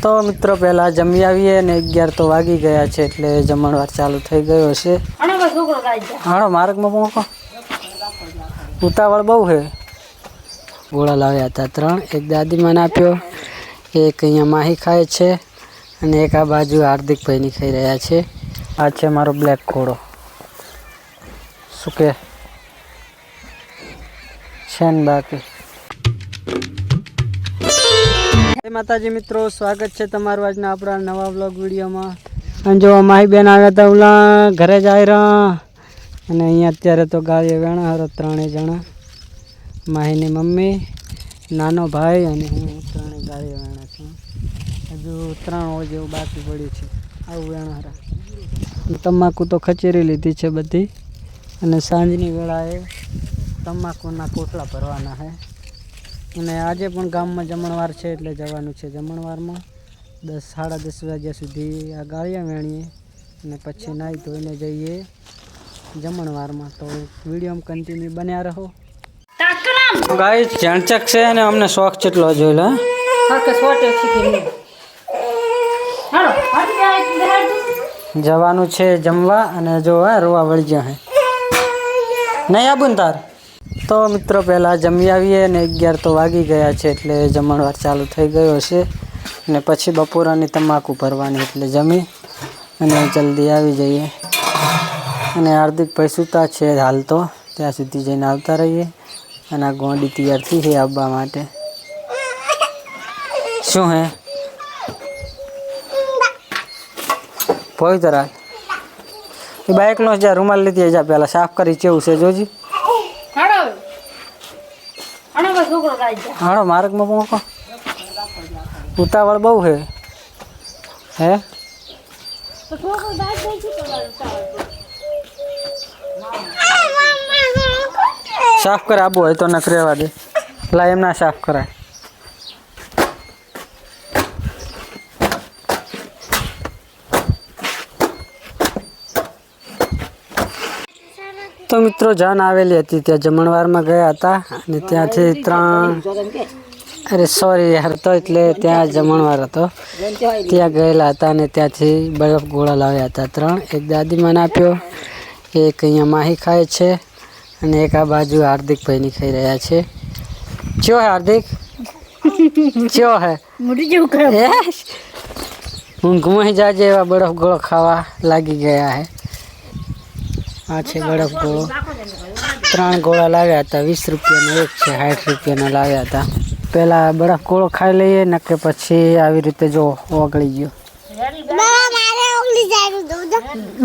તો મિત્રો પહેલા જમી આવીએ ને 11 તો વાગી ગયા છે એટલે જમણવાર ચાલુ થઈ ગયો છે. હાણો માર્ગમાં પહોંચો. ઉતાવળ બહુ છે. ગોળા લાવ્યા હતા 3, એક દાદીમાને આપ્યો, એક અહીંયા માહી ખાય છે અને એક આ બાજુ હાર્દિકભાઈની ખાઈ રહ્યા છે. આ છે મારો બ્લેક ઘોડો. શું કે છે ને બાકી. જય માતાજી મિત્રો, સ્વાગત છે તમારું આજના આપણા નવા વ્લોગ વિડીયોમાં. અને જો માહી બેન આવ્યા હતા ઓલા ઘરે જ આવી રહ્યા અને અહીંયા અત્યારે તો ગાડીએ વેણા હરો 3 જણા. માહીની મમ્મી, નાનો ભાઈ અને હું 3 ગાડીએ વેણા છું. હજુ 3 જેવું બાકી પડ્યું છે. આવું વેણા હરા. તમાકુ તો ખચેરી લીધી છે બધી અને સાંજની વેળાએ તમાકુના કોટલા ભરવાના છે. અને આજે પણ ગામમાં જમણવાર છે એટલે જવાનું છે જમણવારમાં. 10 સાડા 10 વાગ્યા સુધી આ ગાળિયા વેણીએ અને પછી નાહી ધોઈને જઈએ જમણવારમાં. તો વિડીયોમાં કન્ટિન્યુ બન્યા રહો. ગાઈસ ઝેણચક છે અને અમને શોખ કેટલો જોઈ લે. જવાનું છે જમવા અને જો રોવા વળી ગયા હે નહીં આબુ ને તાર. તો મિત્રો પહેલાં જમી આવીએ ને 11 તો વાગી ગયા છે એટલે જમણવાર ચાલુ થઈ ગયો છે. અને પછી બપોરાની તમાકુ ભરવાની એટલે જમી અને જલ્દી આવી જઈએ. અને હાર્દિકભાઈ સૂતા છે હાલ તો, ત્યાં સુધી જઈને આવતા રહીએ. અને આ ગોંડી તૈયાર થઈ છે આવવા માટે. શું હે પવિત્રા એ બાઇકનો જ્યાં રૂમાલ લીધી જા પહેલાં સાફ કરી કેવું છે જોજી. હાણો માર્ગમાં પહોંચો. ઉતાવળ બહુ છે હે. સાફ કરે આબુ હોય તો નક રહેવા દે. લા એમ ના સાફ કરાય. તો મિત્રો જાન આવેલી હતી ત્યાં જમણવારમાં ગયા હતા અને ત્યાંથી 3 અરે સોરી યાર તો એટલે ત્યાં જમણવાર હતો ત્યાં ગયેલા હતા અને ત્યાંથી બરફ ગોળા લાવ્યા હતા 3, એક દાદીમાને આપ્યો, એક અહીંયા માહી ખાય છે અને એક આ બાજુ હાર્દિકભાઈની ખાઈ રહ્યા છે. ચો હે હાર્દિક ચો હે ઊંઘમાં જાજે એવા બરફ ગોળો ખાવા લાગી ગયા હે. આ છે બરફ ગોળો. 3 ગોળા લાવ્યા હતા, 20 રૂપિયાનો એક છે, 60 રૂપિયાના લાવ્યા હતા. પેલા બરફ ગોળો ખાઈ લઈએ ને કે પછી આવી રીતે જો ઓગળી ગયો.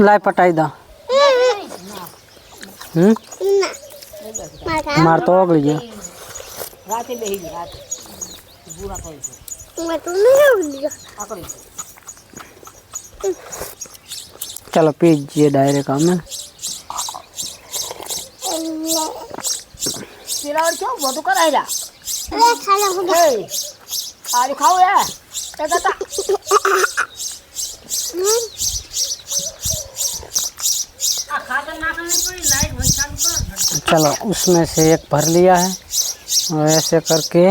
લાય પટાઈ દો. માર તો ઓગળી ગયો. ચાલો પી જઈએ ડાયરેક્ટ અમે. चलो उसमें से एक भर लिया है और ऐसे करके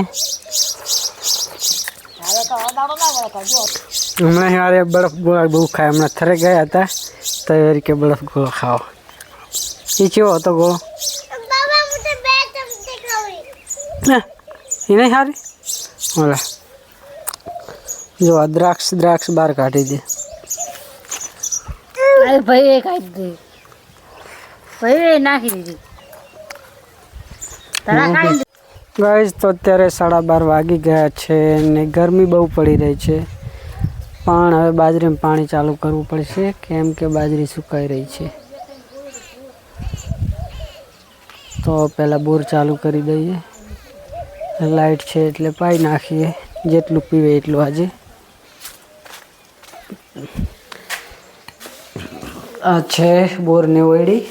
हमें यार बर्फ गोला बहुत खाया. हमने थरे गया था तैयारी के बर्फ गोला खाओ. ये होता गो ये नहीं हारी बोला जो द्राक्ष बाहर काटी दे. अरे भाई काट दे ભાઈ નાખી દીધી. ગાઈસ તો અત્યારે 12:30 વાગી ગયા છે ને ગરમી બહુ પડી રહી છે. પણ હવે બાજરીમાં પાણી ચાલુ કરવું પડશે કેમ કે બાજરી સુકાઈ રહી છે. તો પહેલાં બોર ચાલુ કરી દઈએ. લાઇટ છે એટલે પાઈ નાખીએ જેટલું પીવે એટલું આજે. આ છે બોરની ઓયડી.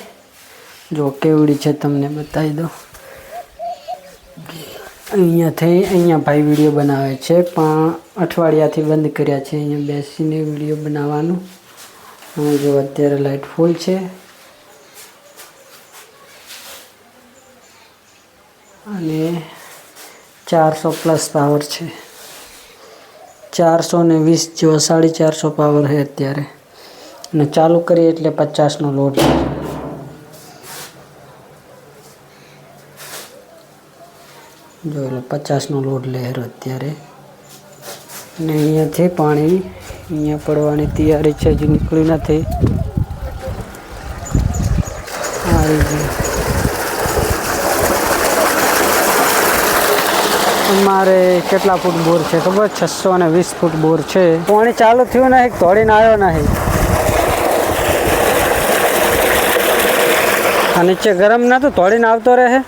જો કેવડી છે તમને બતાવી દો. અહીંયા ભાઈ વિડીયો બનાવે છે પણ અઠવાડિયાથી બંધ કર્યા છે. અહીંયા બેસીને વિડીયો બનાવવાનું. જો અત્યારે લાઇટ ફૂલ છે અને 400 પ્લસ પાવર છે. 420 જેવો 450 પાવર છે અત્યારે, અને ચાલુ કરીએ એટલે 50નો લોડ છે. જો એટલે 50નો લોડ લહેરો અત્યારે. અને અહીંયાથી પાણી અહીંયા પડવાની તૈયારી છે, હજી નીકળી નથી. આવી ગયું. અમારે કેટલા ફૂટ બોર છે ખબર? 620 ફૂટ બોર છે. પાણી ચાલુ થયું નહીં, તોડીને આવ્યો નહીં. આ નીચે ગરમ નતું, તોડીને આવતો રહે.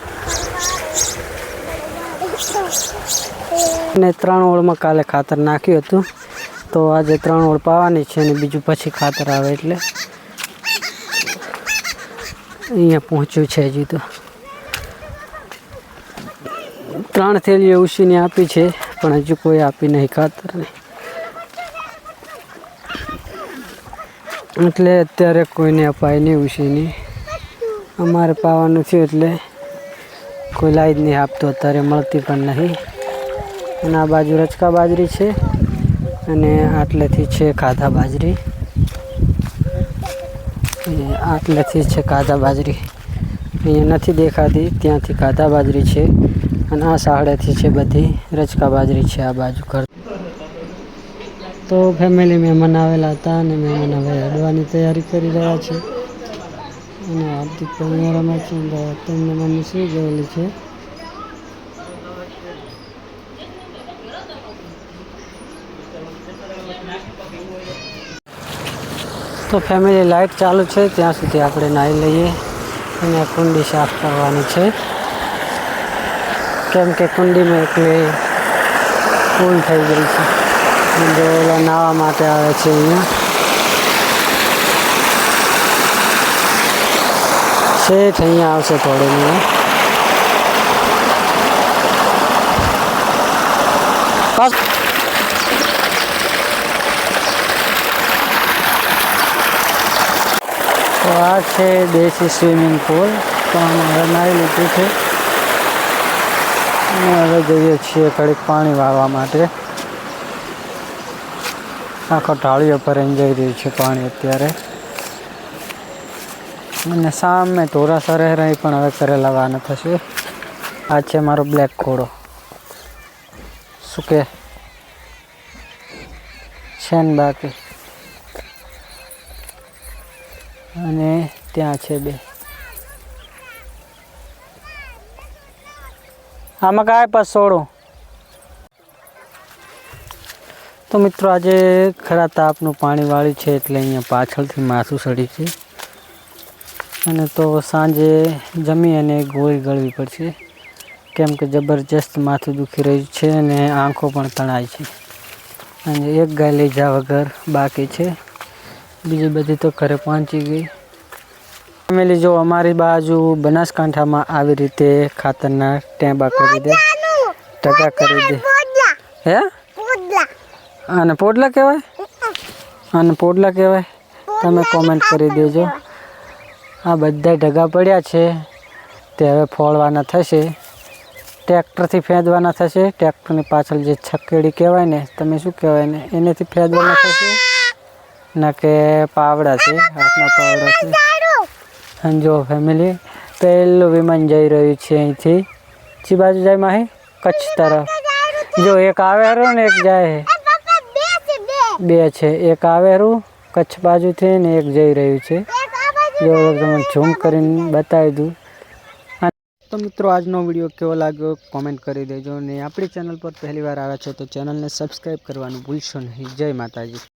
અને 3 ઓળમાં કાલે ખાતર નાખ્યું હતું, તો આજે 3 ઓળ પાવાની છે અને બીજું પછી ખાતર આવે એટલે. અહીંયા પહોંચ્યું છે હજી તો. 3 થેલીઓ ઉછીને આપી છે, પણ હજુ કોઈ આપી નહીં ખાતર નહીં. એટલે અત્યારે કોઈને અપાય નહીં ઉછીની. અમારે પાવાનું થયું એટલે કોઈ લાઈ જ નહીં આપતું, અત્યારે મળતી પણ નહીં. અને આ બાજુ રચકા બાજરી છે અને આટલેથી છે ખાધા બાજરી. આટલેથી છે ખાધા બાજરી, અહીંયા નથી દેખાતી, ત્યાંથી ખાધા બાજરી છે. અને આ સાડેથી છે બધી રચકા બાજરી છે આ બાજુ ઘર. તો ફેમિલી મહેમાન આવેલા હતા અને મહેમાન હવે હડવાની તૈયારી કરી રહ્યા છે. અને હાર્દિક રમે છે, તેમને મમ્મી સુઈ ગયેલી છે. તો ફેમિલી લાઇટ ચાલુ છે ત્યાં સુધી આપણે નાહી લઈએ. અને કુંડી સાફ કરવાની છે, કેમ કે કુંડીમાં એકલી ફૂલ થઈ ગઈ છે. જો ઓલા નાહવા માટે આવે છે અહીંયા શેઠ, અહીંયા આવશે થોડી મિનિટ. તો આ છે દેશી સ્વિમિંગ પુલ, તો અમે નાહી લીધું છે. અને હવે જઈએ છીએ ઘડીક પાણી વાળવા માટે. આખો ઢાળીઓ પર જઈ રહ્યું છે પાણી અત્યારે. અને સામે ધોરાસર રહી પણ હવે ઘરે લાવવાના થશે. આ છે મારો બ્લેક ઘોડો, શું કે છે ને બાકી. અને ત્યાં છે 2. આમાં કાંઈ પાસ છોડું. તો મિત્રો આજે ખરા તાપનું પાણી વાળી છે એટલે અહીંયા પાછળથી માથું સડી છે. અને તો સાંજે જમી અને ગોળી ગળવી પડશે, કેમ કે જબરજસ્ત માથું દુખી રહ્યું છે અને આંખો પણ તણાય છે. અને એક ગાય લઈ જા વગર બાકી છે, બીજી બધી તો ઘરે પહોંચી ગઈ. ફેમિલી જો અમારી બાજુ બનાસકાંઠામાં આવી રીતે ખાતરના ટેંબા કરી દે, ટકા કરી દે. હે અને પોડલા કહેવાય? અને પોડલા કહેવાય? તમે કોમેન્ટ કરી દેજો. આ બધા ઢગા પડ્યા છે તે હવે ફોડવાના થશે, ટ્રેક્ટરથી ફેંદવાના થશે. ટ્રેક્ટરની પાછળ જે છકેડી કહેવાય ને, તમે શું કહેવાય ને, એનેથી ફેંદવાના થશે. ના કે પાવડા છે, હાથના પાવડા છે. અને જો ફેમિલી પહેલું વિમાન જઈ રહ્યું છે અહીંથી. ચી બાજુ જાય માહી? કચ્છ તરફ. જો એક આવે હારું ને એક જાય. 2 છે, એક આવે હારું કચ્છ બાજુથી ને એક જઈ રહ્યું છે. જો તમે ઝૂમ કરીને બતાવી દઉં. તો મિત્રો આજનો વિડીયો કેવો લાગ્યો કોમેન્ટ કરી દેજો. અને આપણી ચેનલ પર પહેલી વાર આવ્યા છો તો ચેનલને સબસ્ક્રાઈબ કરવાનું ભૂલશો નહીં. જય માતાજી.